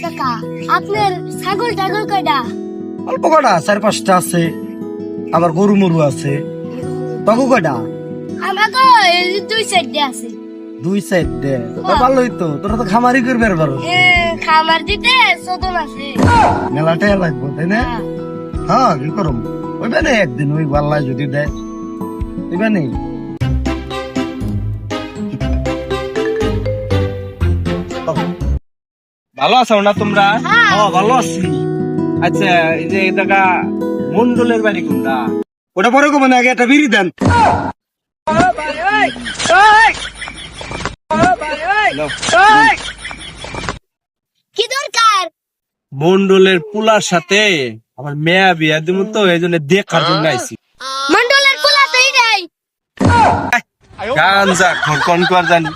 কাকা আপনার ছাগল টাগল কয়টা? অল্প কটা 4-5টা আছে, আবার গরু মরু আছে। তগু কয়টা? আমাকে দুই সাইডে আছে। 2 সাইড দে ভালোই তো, তোরা তো খামারি করবে পারো। খামার দিতে চোদন আছে। মেলাটাই লাগবো তাই না? হ্যাঁ কি করম ওইবা নেই একদিন, ওই পাল্লায় যদি দেয় ওইবা নেই। ভালো আছো না তোমরা? হ্যাঁ ভালো আছি। আচ্ছা, এই যে এটা মন্ডলের বাড়ি কোনটা? ওটা পরে কমে না, আগে একটা বিড়ি দেন। কি দরকার? মন্ডলের পুলার সাথে আমার মেয়া বিয়া দিব, তো এই জন্য দেখার জন্য আইছি। মন্ডলের পোলাতেই নাই। গান যা কোন জানি